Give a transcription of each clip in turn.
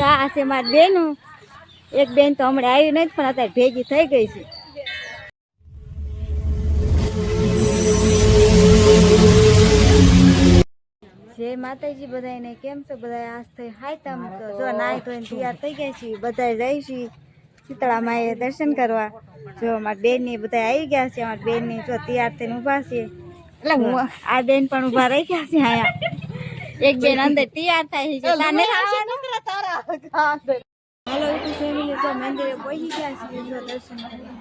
આ છે મારી બેનું. એક બેન તો હમણાં આવી નથી પણ અત્યારે ભેગી થઈ ગઈ છે. જય માતાજી બધાને. કેમ છો બધા? આજ થઈ હાયતમ તો જો નાઈ ધોઈને તૈયાર થઈ ગયા છીએ. બધા જાય છે શીતળા માએ દર્શન કરવા. જો અમારી બેન ની બધા આવી ગયા છે. અમારી બેન ની જો તૈયાર થઈને ઉભા છે. એટલે હું આ બેન પણ ઉભા રહી ગયા છે અહીંયા. એક બેન અંદર તૈયાર થાય છે. તાને હાલો યુટ્યુબ ફેમિલી જો મંદિરે પહોંચી ગયા છીએ જો દર્શન કરવા.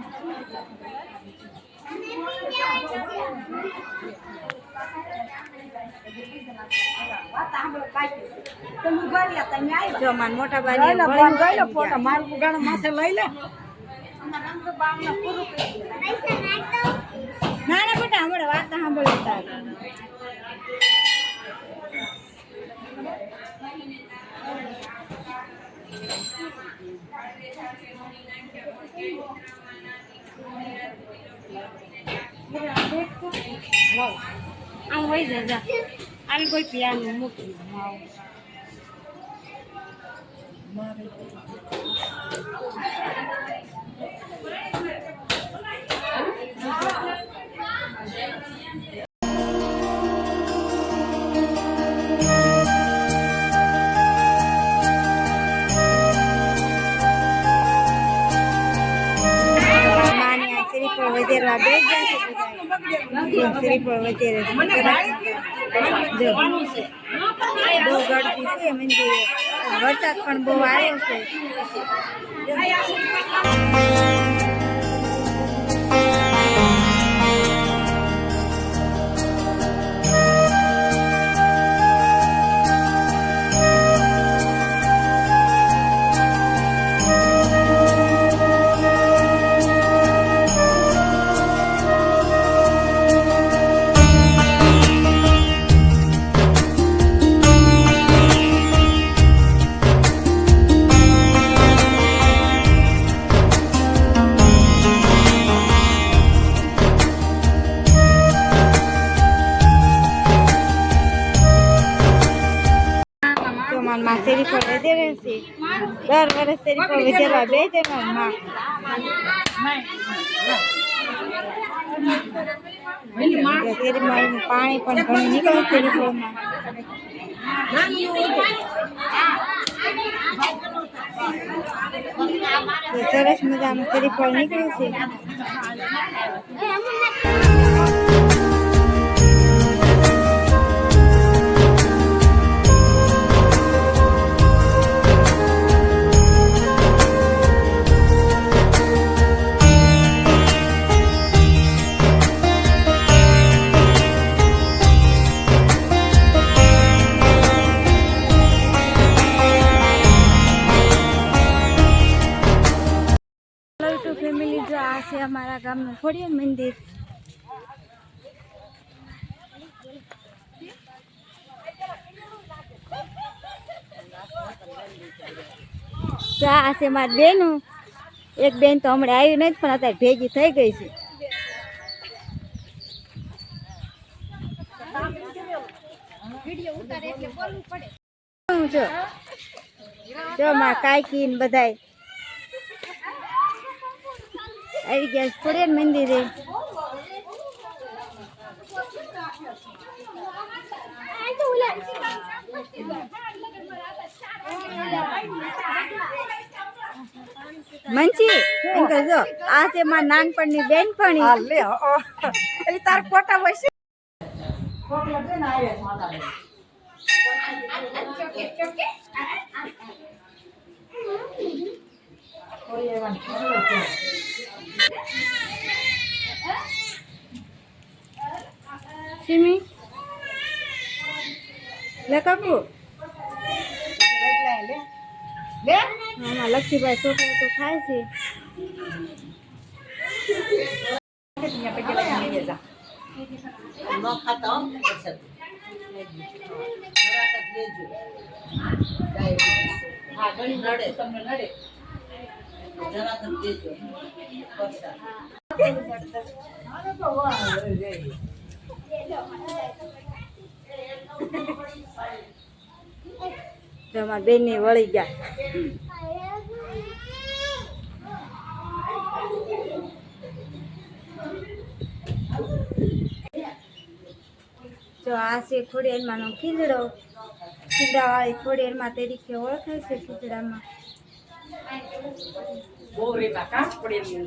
જો માર મોટા બાની ફોટો મારું ગાણું માથે લઈ લે. ના ના બેટા હમણાં વાત સાંભળી તારી. આમ હોય જા આમ કોઈ પિયાનું મૂકી વધેરવા બે ગયા છે. શ્રીફળ વધેરે બહુ ગળતી છે મંદિરે. વરસાદ પણ બહુ આવ્યો છે. શ્રીફળ વધેરે છે. દર વર્ષ શ્રીફળ વધેરવા બે જણા પાણી પણ ઘણું નીકળે શ્રીફળમાં. સરસ મજાનું શ્રીફળ નીકળ્યું છે. ફેમિલી જો આ છે અમારા ગામનું ખોડિયાર મંદિર. જો આ છે મારી બેનું. એક બેન તો હમણાં આવી નથી પણ અત્યારે ભેગી થઈ ગઈ છે. જો મારા કાકી ને બધાય આવી ગયા ખોડિયાર મંદિરે. મંચી અંકલ જો આ છે મારા નાનપણની બેનપણી. તાર ફોટા હોય છે. સિમી લે કાકુ લે. આમાં લક્ષ્મીભાઈ છોકરા તો ખાય છે. હા ઘણી નડે તમને નડે જરા તક દેજો પરસાદ જો અમારા બેન ને વળી ગયા. જો આ છે ખોડિયારમાંનો ખીજડો. ખીજડાવાળી ખોડિયારમાં તરીકે ઓળખાય છે ખીજડામાં. બહુ રેતા કામ પડે એમ